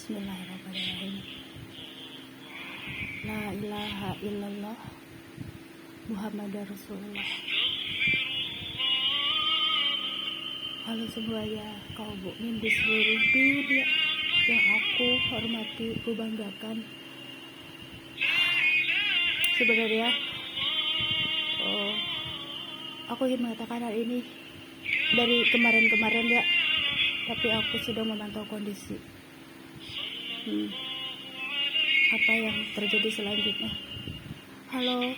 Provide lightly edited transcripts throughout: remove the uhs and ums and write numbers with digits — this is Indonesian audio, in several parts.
Bismillahirrahmanirrahim. La ilaha illallah Muhammadar Rasulullah. Halo semuanya, kaum mukmin di seluruh dunia yang aku hormati, aku banggakan. Sebenarnya aku ingin mengatakan hal ini dari kemarin-kemarin ya, tapi aku sedang memantau kondisi apa yang terjadi selanjutnya. Halo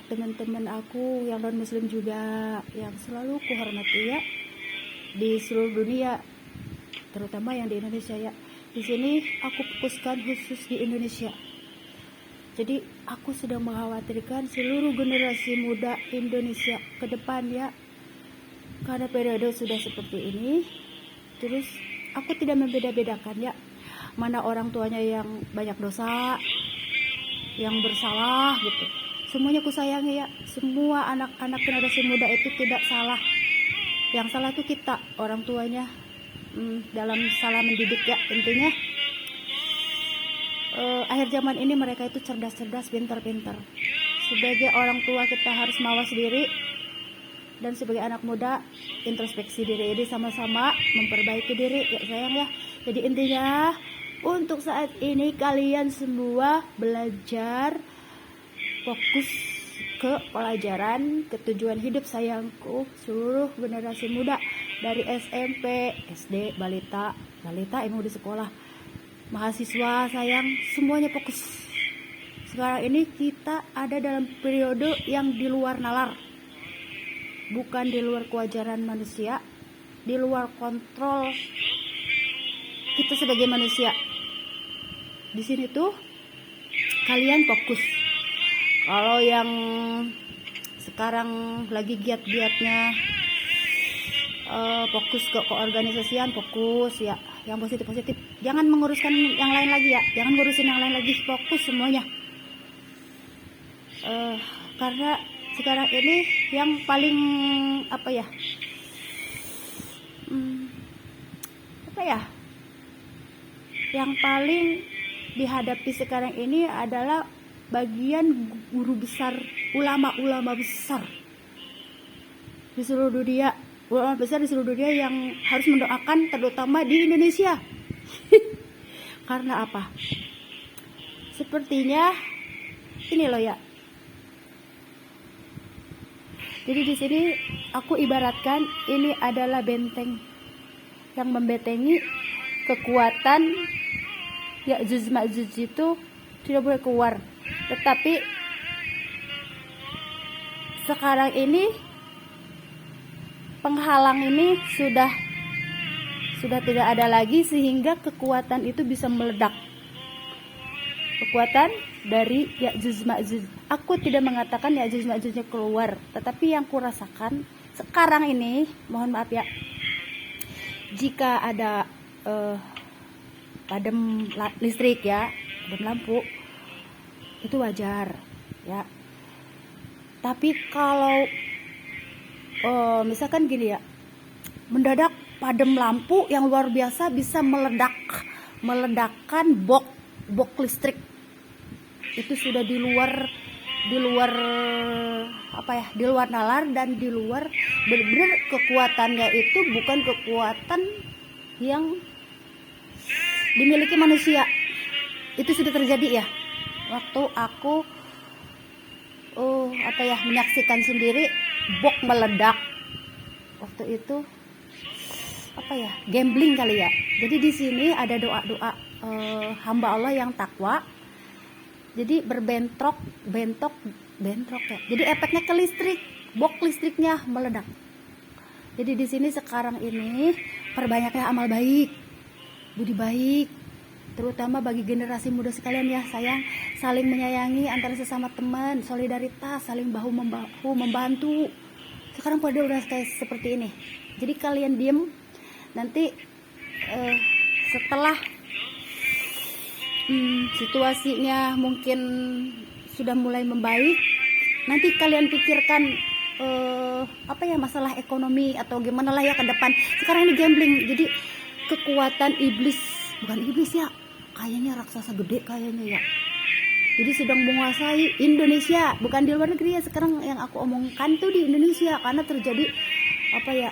teman-teman aku yang non muslim juga, yang selalu kuhormati ya, di seluruh dunia, terutama yang di Indonesia ya. Di sini aku fokuskan khusus di Indonesia. Jadi aku sedang mengkhawatirkan seluruh generasi muda Indonesia ke depan ya, karena periode sudah seperti ini. Terus aku tidak membeda-bedakan ya, mana orang tuanya yang banyak dosa, yang bersalah gitu. Semuanya ku sayangi ya. Semua anak-anak generasi muda itu tidak salah. Yang salah itu kita, orang tuanya, dalam salah mendidik ya. Intinya akhir zaman ini mereka itu cerdas-cerdas, pintar-pintar. Sebagai orang tua kita harus mawas diri, dan sebagai anak muda introspeksi diri ini, sama-sama memperbaiki diri ya sayang ya. Jadi intinya untuk saat ini kalian semua belajar, fokus ke pelajaran, ke tujuan hidup sayangku. Seluruh generasi muda dari SMP, SD, balita emang di sekolah, mahasiswa sayang, semuanya fokus. Sekarang ini kita ada dalam periode yang di luar nalar, bukan di luar kewajaran manusia, di luar kontrol kita sebagai manusia. Di sini tuh kalian fokus. Kalau yang sekarang lagi giat-giatnya fokus ke keorganisasian, fokus ya, yang positif-positif. Jangan menguruskan yang lain lagi ya, jangan ngurusin yang lain lagi, fokus semuanya. Karena sekarang ini yang paling yang paling dihadapi sekarang ini adalah bagian guru besar, ulama besar di seluruh dunia, ulama besar di seluruh dunia yang harus mendoakan, terutama di Indonesia. Karena apa? Sepertinya ini loh ya. Jadi di sini aku ibaratkan ini adalah benteng yang membentengi kekuatan Ya'juj Ma'juj itu tidak boleh keluar. Tetapi sekarang ini penghalang ini sudah tidak ada lagi, sehingga kekuatan itu bisa meledak. Kekuatan dari Ya'juj Ma'juj. Aku tidak mengatakan Ya'juj Ma'jujnya keluar, tetapi yang kurasakan sekarang ini, mohon maaf ya, jika ada padam listrik ya, padam lampu, itu wajar ya. Tapi kalau misalkan gini ya, mendadak padam lampu yang luar biasa bisa meledakkan box listrik, itu sudah di luar nalar, dan di luar benar-benar kekuatannya itu bukan kekuatan yang dimiliki manusia. Itu sudah terjadi ya, waktu aku menyaksikan sendiri box meledak. Waktu itu gambling kali ya. Jadi di sini ada doa-doa hamba Allah yang takwa. Jadi bentrok ya. Jadi efeknya ke listrik, box listriknya meledak. Jadi di sini sekarang ini perbanyaklah amal baik, budi baik, terutama bagi generasi muda sekalian ya sayang. Saling menyayangi antara sesama teman, solidaritas, saling bahu membantu. Sekarang pada udah kayak seperti ini. Jadi kalian diem, nanti setelah situasinya mungkin sudah mulai membaik, nanti kalian pikirkan masalah ekonomi atau gimana lah ya ke depan. Sekarang ini gambling, jadi kekuatan iblis bukan iblis ya, kayaknya raksasa gede kayaknya ya. Jadi sedang menguasai Indonesia, bukan di luar negeri ya. Sekarang yang aku omongkan tuh di Indonesia, karena terjadi apa ya,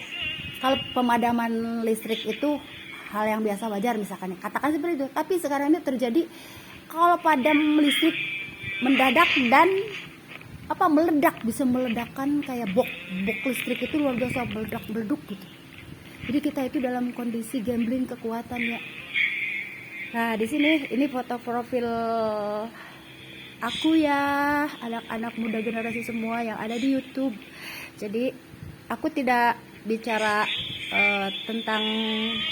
kalau pemadaman listrik itu hal yang biasa wajar misalkan, katakan seperti itu. Tapi sekarang ini terjadi kalau padam listrik mendadak dan apa meledak, bisa meledakkan kayak bok listrik itu luar biasa, meledak gitu. Jadi kita itu dalam kondisi gambling kekuatan ya. Nah di sini ini foto profil aku ya, anak-anak muda generasi semua yang ada di YouTube. Jadi aku tidak bicara tentang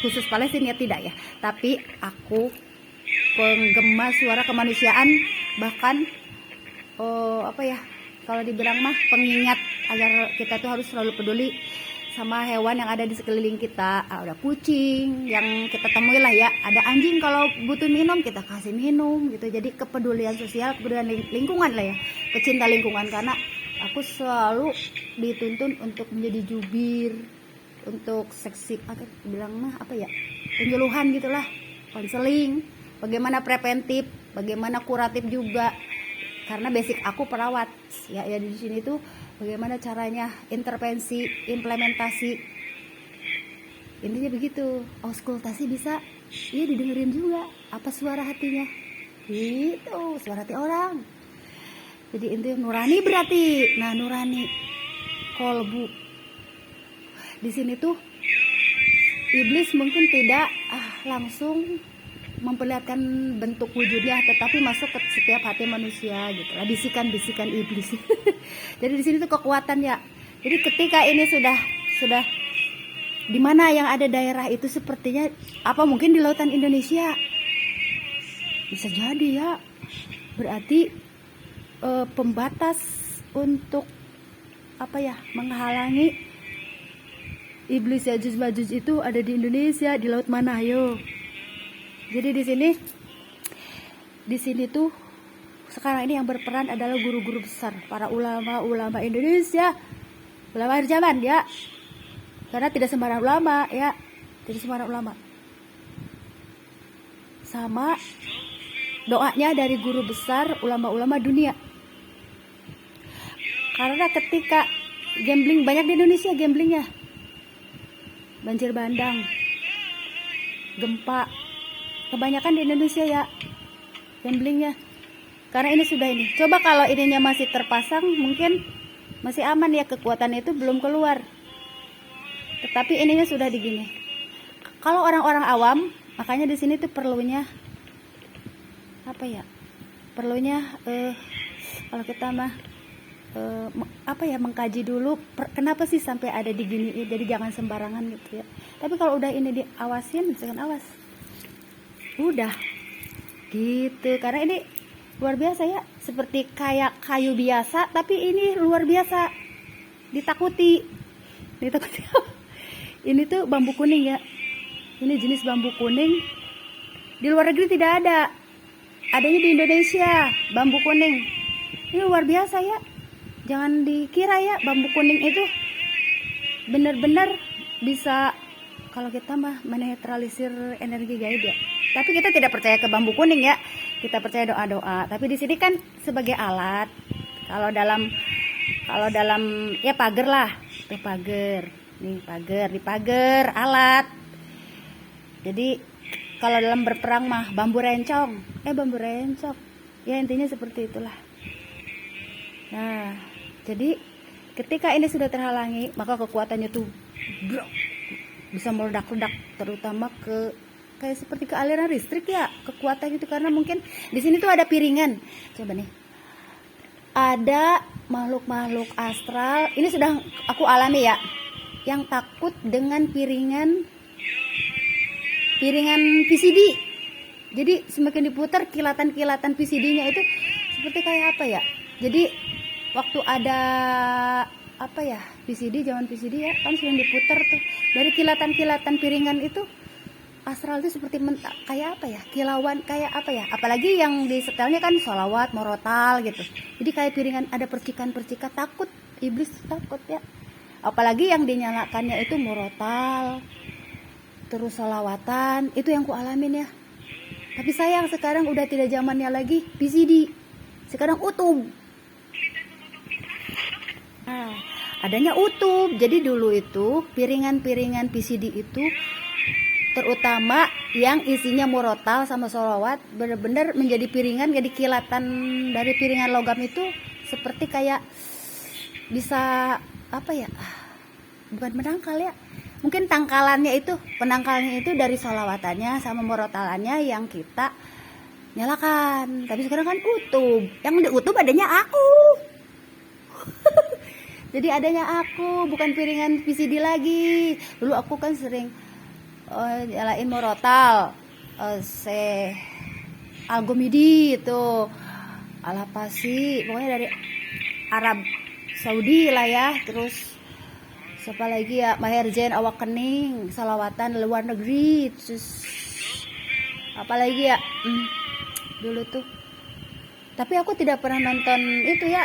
khusus Palestina ya, tidak ya. Tapi aku penggemar suara kemanusiaan, bahkan apa ya, kalau dibilang mah pengingat agar kita tuh harus selalu peduli sama hewan yang ada di sekeliling kita. Ada kucing yang kita temui lah ya, ada anjing kalau butuh minum kita kasih minum gitu. Jadi kepedulian sosial, kepedulian lingkungan lah ya, pecinta lingkungan. Karena aku selalu dituntun untuk menjadi jubir, untuk seksi, bilang mah apa ya, penyuluhan gitulah, konseling, bagaimana preventif, bagaimana kuratif juga. Karena basic aku perawat ya, di sini tuh bagaimana caranya intervensi, implementasi, intinya begitu. Auskultasi bisa, iya didengerin juga apa suara hatinya, itu suara hati orang. Jadi intinya nurani berarti, nah nurani kolbu. Di sini tuh iblis mungkin tidak langsung memperlihatkan bentuk wujudnya, tetapi masuk ke setiap hati manusia gitu lah, bisikan-bisikan iblis. Jadi di sini tuh kekuatan ya. Jadi ketika ini sudah di mana yang ada daerah itu sepertinya apa mungkin di lautan Indonesia, bisa jadi ya, berarti pembatas untuk apa ya, menghalangi iblis Yajuj Majuj itu ada di Indonesia. Di laut mana ayo? Jadi di sini tuh sekarang ini yang berperan adalah guru-guru besar, para ulama Indonesia, ulama akhir zaman ya. Karena tidak sembarang ulama ya, tidak sembarang ulama. Sama doanya dari guru besar ulama-ulama dunia. Karena ketika gambling banyak di Indonesia, gamblingnya banjir bandang, gempa, kebanyakan di Indonesia ya gamblingnya. Karena ini sudah ini. Coba kalau ininya masih terpasang mungkin masih aman ya, kekuatan itu belum keluar. Tetapi ininya sudah digini. Kalau orang-orang awam, makanya di sini tuh perlunya apa ya? Perlunya kalau kita mah apa ya, mengkaji dulu kenapa sih sampai ada diginiin. Jadi jangan sembarangan gitu ya. Tapi kalau udah ini diawasin, jangan awas. Udah gitu, karena ini luar biasa ya, seperti kayak kayu biasa tapi ini luar biasa, ditakuti. Ini tuh bambu kuning ya, ini jenis bambu kuning, di luar negeri tidak ada, adanya di Indonesia. Bambu kuning ini luar biasa ya, jangan dikira ya bambu kuning itu benar-benar bisa, kalau kita mah menetralisir energi gaib ya. Tapi kita tidak percaya ke bambu kuning ya, kita percaya doa-doa. Tapi di sini kan sebagai alat. Kalau dalam ya pagar lah, tuh pagar, nih pagar, di pagar alat. Jadi kalau dalam berperang mah bambu rencong, ya intinya seperti itulah. Nah, jadi ketika ini sudah terhalangi, maka kekuatannya tuh bisa meledak-ledak, terutama kayak seperti ke aliran listrik ya, kekuatan itu. Karena mungkin di sini tuh ada piringan. Coba nih, ada makhluk-makhluk astral. Ini sudah aku alami ya, yang takut dengan piringan PCD. Jadi semakin diputar kilatan-kilatan PCD-nya itu seperti kayak apa ya. Jadi waktu ada apa ya, PCD, zaman PCD ya kan sering diputar tuh, dari kilatan-kilatan piringan itu astral itu seperti kayak apa ya, kilauan kayak apa ya, apalagi yang di setelnya kan sholawat, morotal gitu. Jadi kayak piringan ada percikan-percikan, takut, iblis takut ya. Apalagi yang dinyalakannya itu morotal, terus sholawatan, itu yang ku alamin ya. Tapi sayang sekarang udah tidak zamannya lagi VCD. Sekarang YouTube. Nah, adanya YouTube. Jadi dulu itu piringan-piringan VCD itu terutama yang isinya murotal sama sholawat benar-benar menjadi piringan, jadi kilatan dari piringan logam itu seperti kayak bisa apa ya, bukan menangkal ya, mungkin tangkalannya itu, penangkalnya itu dari sholawatannya sama murotalannya yang kita nyalakan. Tapi sekarang kan YouTube, yang di YouTube adanya aku. Jadi adanya aku, bukan piringan VCD lagi. Dulu aku kan sering nyalain murotal, se Algomidi itu, Alapasi, pokoknya dari Arab Saudi lah ya. Terus siapa lagi ya, Maher Zain, Awak Kening, salawatan luar negeri. Terus apa lagi ya, dulu tuh. Tapi aku tidak pernah nonton itu ya,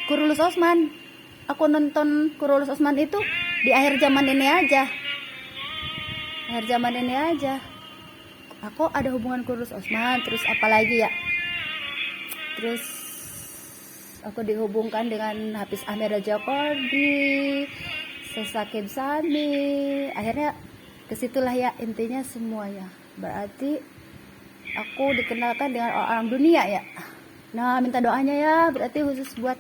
Kurulus Osman. Aku nonton Kurulus Osman itu di akhir zaman ini aja. Aku ada hubungan Kurulus Osman. Terus apalagi ya, terus aku dihubungkan dengan Hafiz Ahmad Raja Kordi, Sesakib Sami. Akhirnya kesitulah ya intinya semua ya. Berarti aku dikenalkan dengan orang dunia ya. Nah, minta doanya ya, berarti khusus buat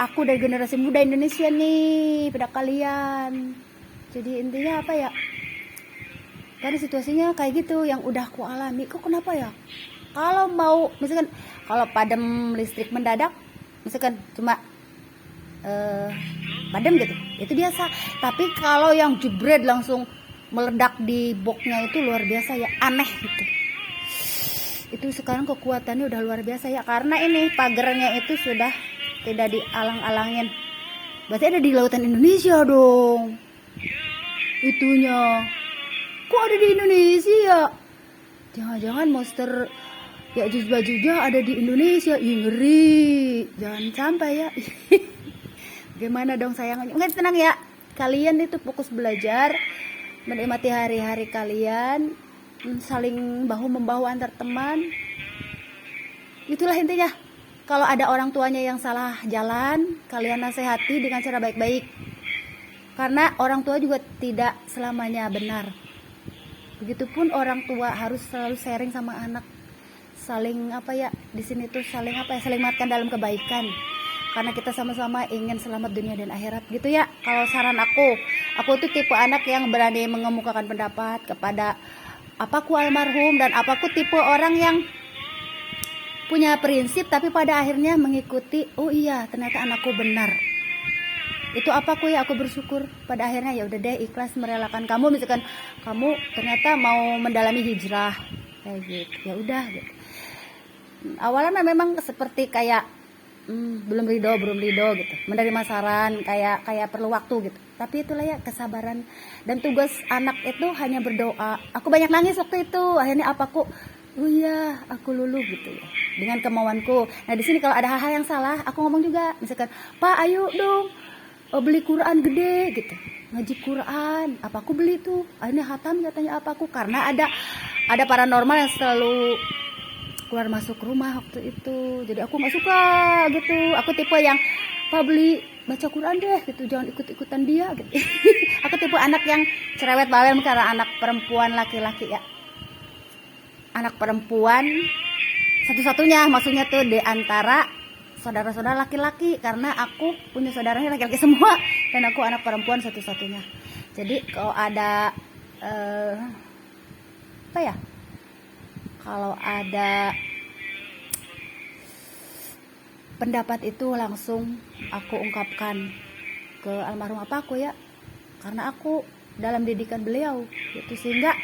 aku dari generasi muda Indonesia nih, pada kalian. Jadi intinya apa ya, karena situasinya kayak gitu yang udah aku alami. Kok kenapa ya, kalau mau misalkan kalau padam listrik mendadak, misalkan cuma padam gitu, itu biasa. Tapi kalau yang jebret langsung meledak di boxnya itu luar biasa ya, aneh gitu. Itu sekarang kekuatannya udah luar biasa ya, karena ini pagernya itu sudah tidak dialang-alangin. Berarti ada di lautan Indonesia dong itunya. Kok ada di Indonesia? Jangan-jangan monster ya Juzba-Juzba ada di Indonesia. Ih, ngeri. Jangan sampai ya. Gimana dong sayangnya? Enggak, tenang ya. Kalian itu fokus belajar, menikmati hari-hari kalian, saling bahu-membahu antar teman. Itulah intinya. Kalau ada orang tuanya yang salah jalan, kalian nasihati dengan cara baik-baik. Karena orang tua juga tidak selamanya benar. Begitupun orang tua harus selalu sharing sama anak. Saling apa ya, di sini tuh saling apa ya, saling mengingatkan dalam kebaikan. Karena kita sama-sama ingin selamat dunia dan akhirat gitu ya. Kalau saran aku tuh tipe anak yang berani mengemukakan pendapat kepada apaku almarhum, dan apaku tipe orang yang punya prinsip tapi pada akhirnya mengikuti, oh iya ternyata anakku benar. Itu apaku ya, aku bersyukur pada akhirnya ya udah deh, ikhlas merelakan kamu. Misalkan kamu ternyata mau mendalami hijrah kayak gitu, ya udah gitu. Awalnya memang seperti kayak belum ridho gitu, menerima saran kayak perlu waktu gitu. Tapi itulah ya kesabaran, dan tugas anak itu hanya berdoa. Aku banyak nangis waktu itu, akhirnya apaku, oh iya aku luluh gitu ya, dengan kemauanku. Nah di sini kalau ada hal-hal yang salah, aku ngomong juga, misalkan Pak ayo dong beli Quran gede gitu, ngaji Quran. Apaku beli tuh, akhirnya hatam katanya apaku, karena ada paranormal yang selalu keluar masuk rumah waktu itu. Jadi aku nggak suka gitu. Aku tipe yang Pak beli baca Quran deh gitu, jangan ikut-ikutan dia gitu. Aku tipe anak yang cerewet bawel karena anak perempuan laki-laki ya. Anak perempuan satu-satunya, maksudnya tuh di antara saudara-saudara laki-laki, karena aku punya saudaranya laki-laki semua dan aku anak perempuan satu-satunya. Jadi kalau ada apa ya, kalau ada pendapat itu langsung aku ungkapkan ke almarhum apaku ya, karena aku dalam didikan beliau gitu, sehingga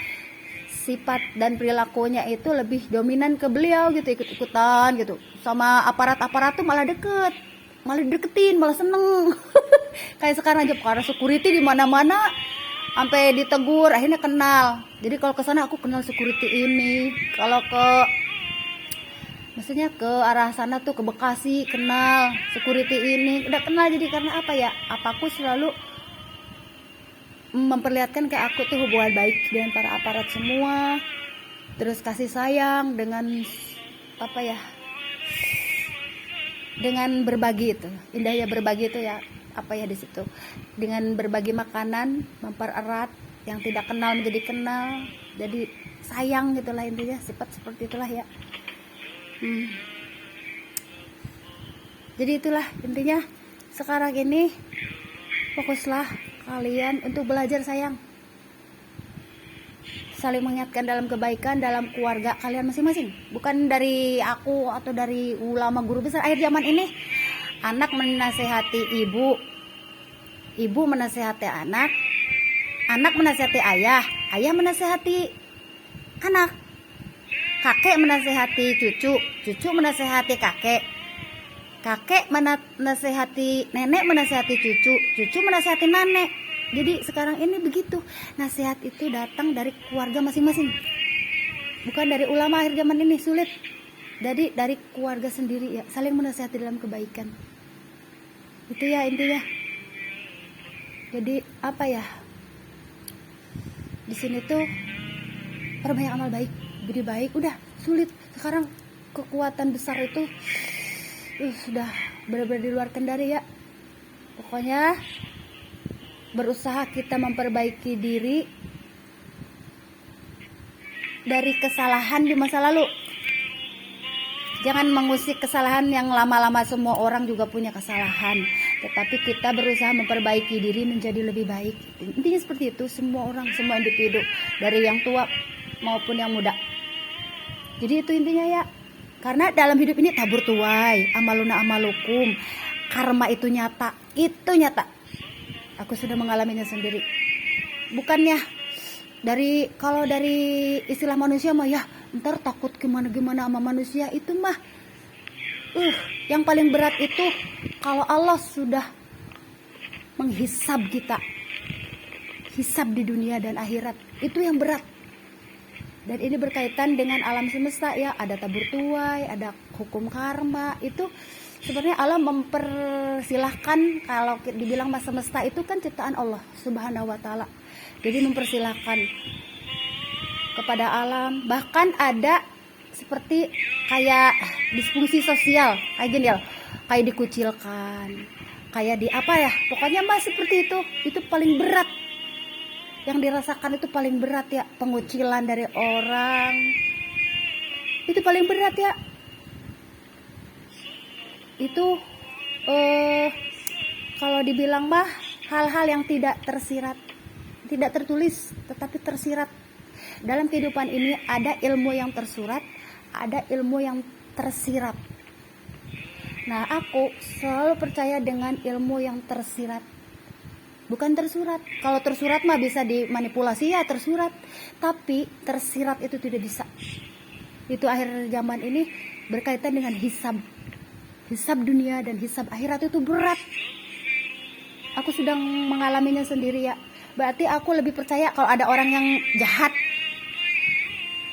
sifat dan perilakunya itu lebih dominan ke beliau gitu, ikut-ikutan gitu. Sama aparat-aparat tuh malah deketin, malah seneng. Kayak sekarang aja para security di mana-mana sampai ditegur, akhirnya kenal. Jadi kalau ke sana aku kenal security ini, kalau ke maksudnya ke arah sana tuh ke Bekasi kenal security ini, udah kenal. Jadi karena apa ya, apaku selalu memperlihatkan ke aku tuh hubungan baik dengan para aparat semua. terus kasih sayang dengan apa ya, dengan berbagi. Itu indahnya berbagi itu ya, apa ya di situ, dengan berbagi makanan mempererat yang tidak kenal menjadi kenal, jadi sayang gitulah intinya, sifat seperti itulah ya. Jadi itulah intinya, sekarang ini fokuslah kalian untuk belajar sayang, saling mengingatkan dalam kebaikan dalam keluarga kalian masing-masing, bukan dari aku atau dari ulama guru besar. Akhir zaman ini anak menasehati ibu, ibu menasehati anak, anak menasehati ayah, ayah menasehati anak, kakek menasehati cucu, cucu menasehati kakek, kakek menasehati nenek, menasehati cucu, cucu menasehati nenek. Jadi sekarang ini begitu, nasihat itu datang dari keluarga masing-masing, bukan dari ulama. Akhir zaman ini sulit, jadi dari keluarga sendiri ya, saling menasehati dalam kebaikan. Itu ya intinya. Jadi apa ya, di sini tuh perbanyak amal baik, budi baik. Udah sulit sekarang, kekuatan besar itu sudah benar-benar di luar kendali ya. Pokoknya berusaha kita memperbaiki diri dari kesalahan di masa lalu. Jangan mengusik kesalahan yang lama-lama, semua orang juga punya kesalahan, tetapi kita berusaha memperbaiki diri menjadi lebih baik. Intinya seperti itu, semua orang, semua individu, dari yang tua maupun yang muda. Jadi itu intinya ya. Karena dalam hidup ini tabur tuai, amaluna amalukum, karma itu nyata, itu nyata. Aku sudah mengalaminya sendiri. Bukannya kalau dari istilah manusia mah ya, ntar takut gimana-gimana sama manusia, itu mah yang paling berat itu kalau Allah sudah menghisab kita, hisab di dunia dan akhirat, itu yang berat. Dan ini berkaitan dengan alam semesta ya, ada tabur tuai, ada hukum karma. Itu sebenarnya Allah mempersilahkan, kalau dibilang masa semesta itu kan ciptaan Allah Subhanahu wa taala. Jadi mempersilahkan kepada alam, bahkan ada seperti kayak disfungsi sosial, kayak gini ya, kayak dikucilkan, kayak di apa ya, pokoknya mah seperti itu paling berat. Yang dirasakan itu paling berat ya, pengucilan dari orang itu paling berat ya. Itu kalau dibilang mah hal-hal yang tidak tersirat, tidak tertulis, tetapi tersirat. Dalam kehidupan ini ada ilmu yang tersurat, ada ilmu yang tersirat. Nah, aku selalu percaya dengan ilmu yang tersirat, bukan tersurat. Kalau tersurat mah bisa dimanipulasi ya, tersurat, tapi tersirat itu tidak bisa. Itu akhir zaman ini berkaitan dengan hisab. Hisab dunia dan hisab akhirat itu berat. Aku sedang mengalaminya sendiri ya. Berarti aku lebih percaya kalau ada orang yang jahat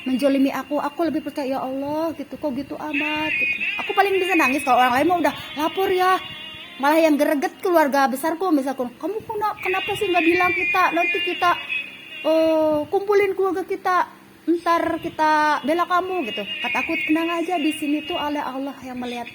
menjolimi aku lebih percaya, ya Allah gitu, kok gitu amat gitu. Aku paling bisa nangis kalau orang lain mah udah lapor ya. Malah yang gereget keluarga besarku, misalkan, kamu kenapa sih nggak bilang kita, nanti kita kumpulin keluarga kita, ntar kita bela kamu gitu. Kata aku, tenang aja, di sini tuh oleh Allah yang melihat